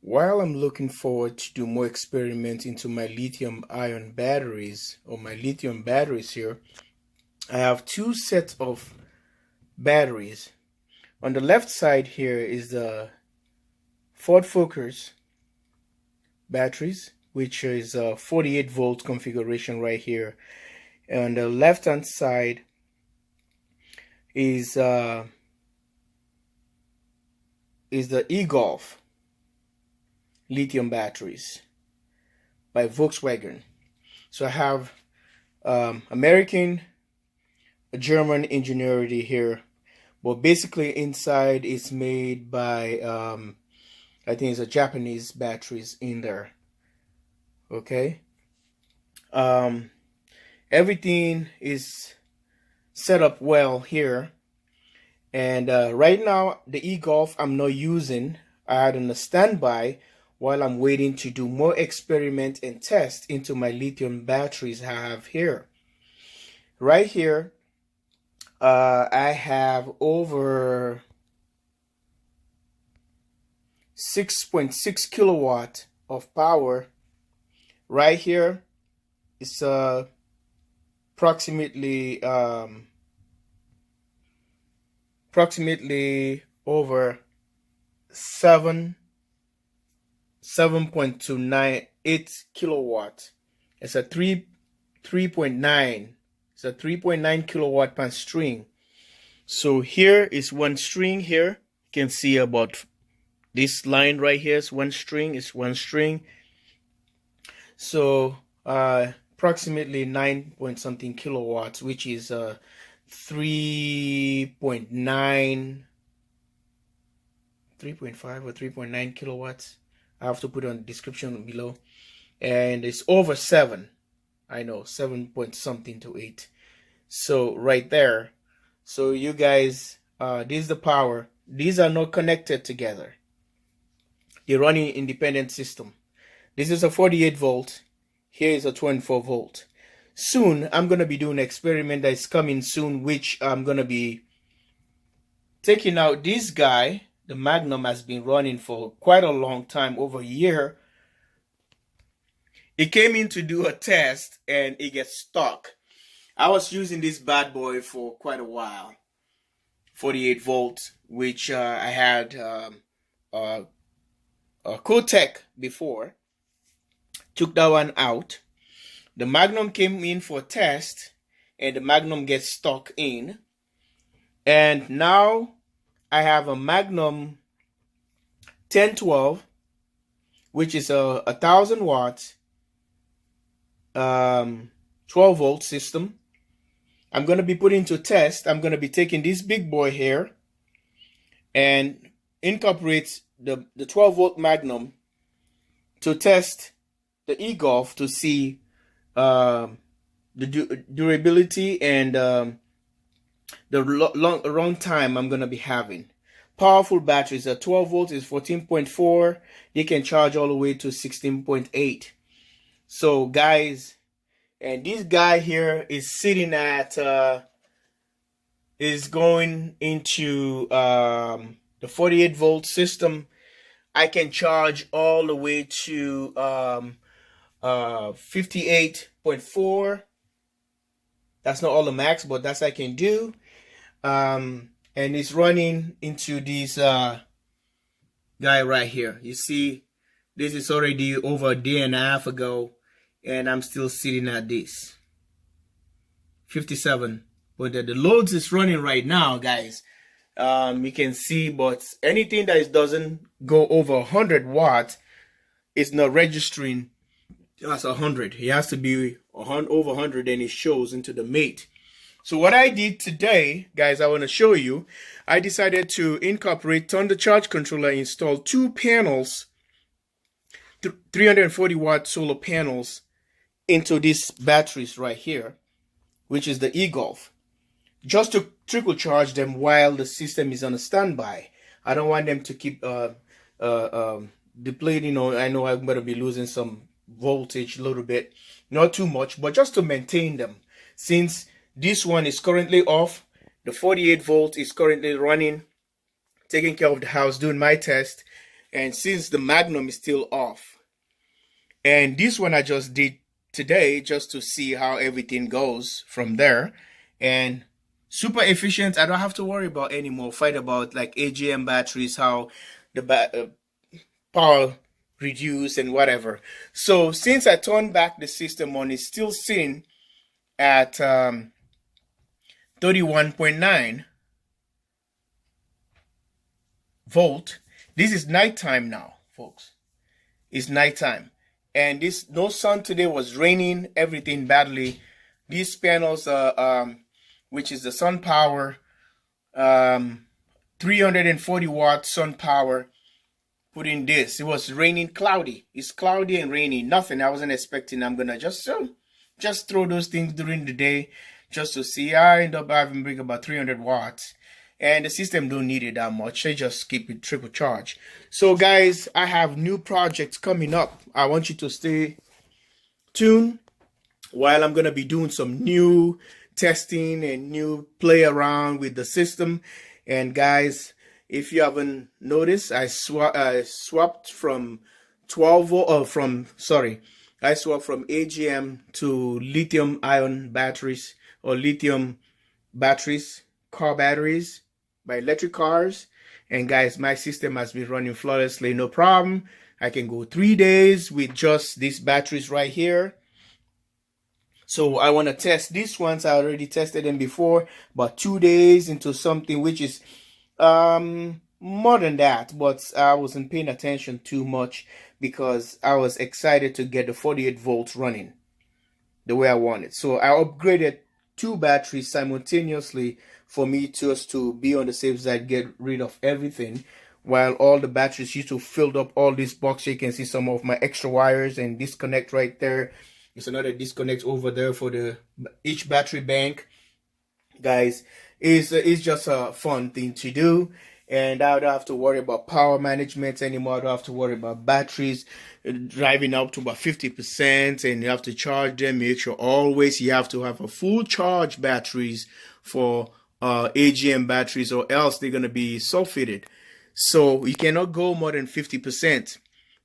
While I'm looking forward to do more experiments into my lithium-ion batteries or my lithium batteries here, I have two sets of batteries. On the left side here is the Ford Focus batteries, which is a 48 volt configuration right here. And on the left hand side is the e-Golf lithium batteries by Volkswagen. So I have American, German ingenuity here, but basically inside it's made by I think it's a Japanese batteries in there. Okay, everything is set up well here, and right now the e-Golf I'm not using. I had on a standby while I'm waiting to do more experiment and test into my lithium batteries I have here. Right here, I have over 6.6 kilowatt of power. Right here, it's approximately over 7.298 kilowatt. It's a 3.9. It's a 3.9 kilowatt per string. So here is one string here. You can see about this line right here is one string. It's one string. So approximately 9 point something kilowatts, which is 3.5 or 3.9 kilowatts. I have to put on the description below. And it's over 7. I know, 7 point something to 8. So right there. So you guys, this is the power. These are not connected together. They're running independent system. This is a 48 volt. Here is a 24 volt. Soon, I'm going to be doing an experiment that is coming soon, which I'm going to be taking out this guy. The Magnum has been running for quite a long time, over a year. It came in to do a test and it gets stuck. I was using this bad boy for quite a while. 48 volts, which I had a Cotec before. Took that one out. The Magnum came in for a test and the Magnum gets stuck in. And now I have a Magnum 1012, which is a 1000 watt 12 volt system. I'm going to be putting to test. I'm going to be taking this big boy here and incorporate the 12 volt Magnum to test the e-Golf to see the durability and the long time I'm going to be having. Powerful batteries. A 12 volt is 14.4. They can charge all the way to 16.8. So guys, and this guy here is sitting at is going into the 48 volt system. I can charge all the way to 58.4. That's not all the max, but that's I can do. And it's running into this guy right here. You see, this is already over a day and a half ago, and I'm still sitting at this 57. But the loads is running right now, guys. You can see, but anything that doesn't go over 100 watts is not registering as 100. It has to be over 100, and it shows into the mate. So what I did today, guys, I want to show you. I decided to incorporate on the charge controller, install two panels, 340 watt solar panels into these batteries right here, which is the e-Golf, just to trickle charge them while the system is on a standby. I don't want them to keep depleting. I know I'm going to be losing some voltage a little bit, not too much, but just to maintain them. Since this one is currently off, the 48 volt is currently running, taking care of the house, doing my test, And since the magnum is still off, and this one I just did today just to see how everything goes from there. And super efficient. I don't have to worry about anymore. Fight about like AGM batteries, how the power reduce and whatever. So since I turned back the system on, it's still sitting at 31.9 volt. This is nighttime now, folks. It's nighttime. And this, no sun today, was raining, everything badly. These panels, which is the sun power, 340 watt sun power, put in this. It was raining, cloudy. It's cloudy and rainy. Nothing I wasn't expecting. I'm gonna just throw those things during the day just to see. I end up having bring about 300 watts. And the system don't need it that much. They just keep it triple charge. So guys, I have new projects coming up. I want you to stay tuned while I'm going to be doing some new testing and new play around with the system. And guys, if you haven't noticed, I swapped from 12 volt, I swapped from AGM to lithium-ion batteries, or lithium batteries, car batteries, by electric cars. And guys, my system has been running flawlessly, no problem. I can go 3 days with just these batteries right here. So I want to test these ones. I already tested them before, but 2 days into something which is more than that, but I wasn't paying attention too much because I was excited to get the 48 volts running the way I wanted. So I upgraded 2 batteries simultaneously for me just to be on the safe side, get rid of everything, while all the batteries used to fill up all this box. You can see some of my extra wires and disconnect right there. There's another disconnect over there for each battery bank. Guys, it's just a fun thing to do. And I don't have to worry about power management anymore. I don't have to worry about batteries driving up to about 50%, and you have to charge them. Make sure always you have to have a full charge batteries for AGM batteries, or else they're going to be sulfated. So you cannot go more than 50%.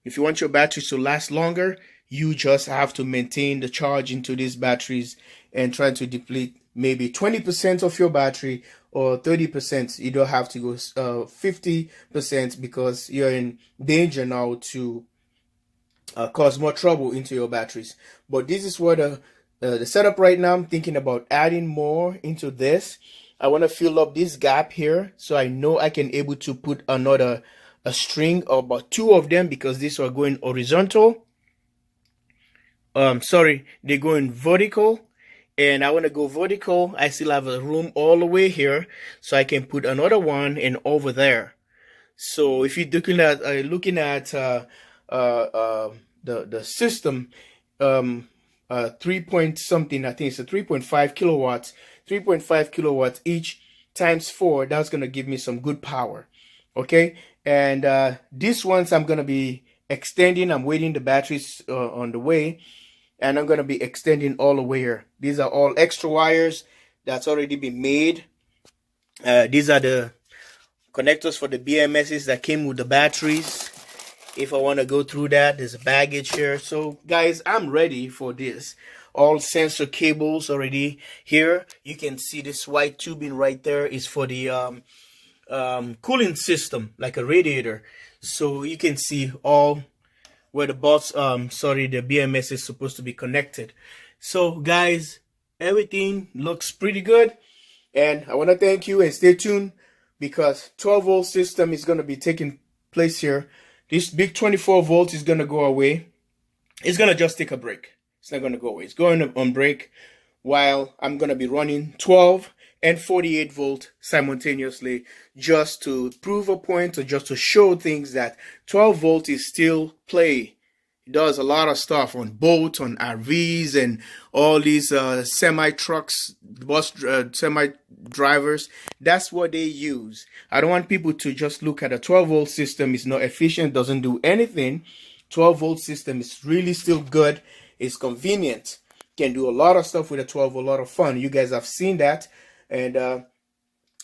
If you want your batteries to last longer, you just have to maintain the charge into these batteries and try to deplete maybe 20% of your battery or 30%. You don't have to go 50% because you're in danger now to cause more trouble into your batteries. But this is what the setup right now. I'm thinking about adding more into this. I want to fill up this gap here, so I know I can able to put a string of about 2 of them, because these are going horizontal. They're going vertical, and I want to go vertical. I still have a room all the way here, so I can put another one and over there. So if you're looking at the system, 3 point something, I think it's a 3.5 kilowatts, 3.5 kilowatts each times 4. That's gonna give me some good power. Okay, and these ones I'm gonna be extending. I'm waiting the batteries on the way, and I'm gonna be extending all the way here. These are all extra wires that's already been made. These are the connectors for the BMSs that came with the batteries. If I want to go through that, there's a baggage here. So guys, I'm ready for this. All sensor cables already here. You can see this white tubing right there is for the cooling system, like a radiator. So you can see all where the the BMS is supposed to be connected. So guys, everything looks pretty good, and I want to thank you, and stay tuned because 12 volt system is going to be taking place here. This big 24 volts is going to go away. It's going to just take a break. It's not going to go away. It's going on break while I'm going to be running 12 and 48 volt simultaneously, just to prove a point, or just to show things that 12 volt is still play. It does a lot of stuff on boats, on RVs, and all these semi trucks, semi drivers. That's what they use. I don't want people to just look at a 12 volt system. It's not efficient, doesn't do anything. 12 volt system is really still good. It's convenient. Can do a lot of stuff with a 12 volt, a lot of fun. You guys have seen that. And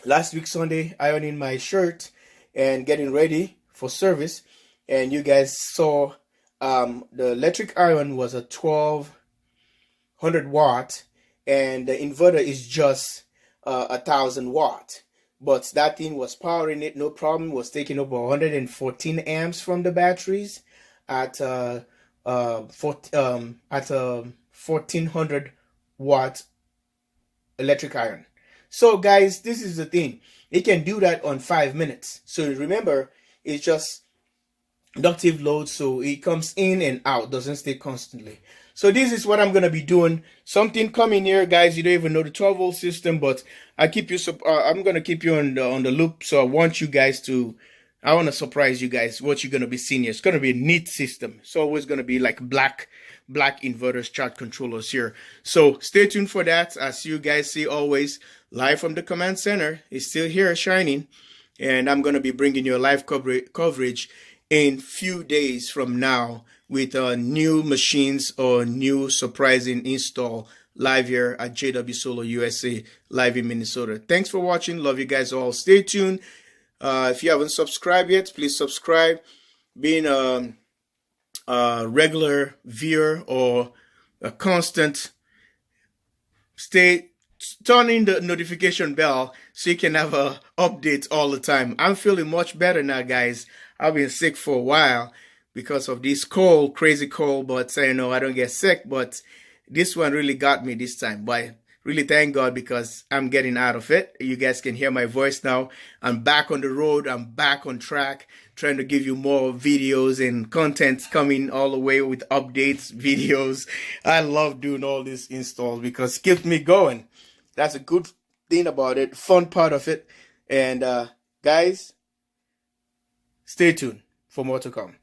last week Sunday, ironing my shirt and getting ready for service, and you guys saw the electric iron was a 1200 watt, and the inverter is just 1000 watt. But that thing was powering it, no problem. Was taking up 114 amps from the batteries at 1400 watt electric iron. So guys, this is the thing. It can do that on 5 minutes. So remember, it's just inductive load, so it comes in and out, doesn't stay constantly. So this is what I'm gonna be doing. Something coming here, guys. You don't even know the 12-volt system, but I keep you. I'm gonna keep you on the loop. So I want you guys to. I want to surprise you guys. What you're gonna be seeing here. It's gonna be a neat system. It's always gonna be like black inverters, chart controllers here. So stay tuned for that. As you guys see, always live from the command center. It's still here, shining, and I'm gonna be bringing you a live coverage in few days from now with new machines or new surprising install live here at JW Solar USA, live in Minnesota. Thanks for watching. Love you guys all. Stay tuned. If you haven't subscribed yet, please subscribe. Being a regular viewer or a constant, turn in the notification bell so you can have a update all the time. I'm feeling much better now, guys. I've been sick for a while because of this cold, crazy cold, but I know I don't get sick, but this one really got me this time. But really thank God because I'm getting out of it. You guys can hear my voice now. I'm back on the road. I'm back on track, trying to give you more videos and content coming all the way with updates, videos. I love doing all these installs because it keeps me going. That's a good thing about it, fun part of it. And guys, stay tuned for more to come.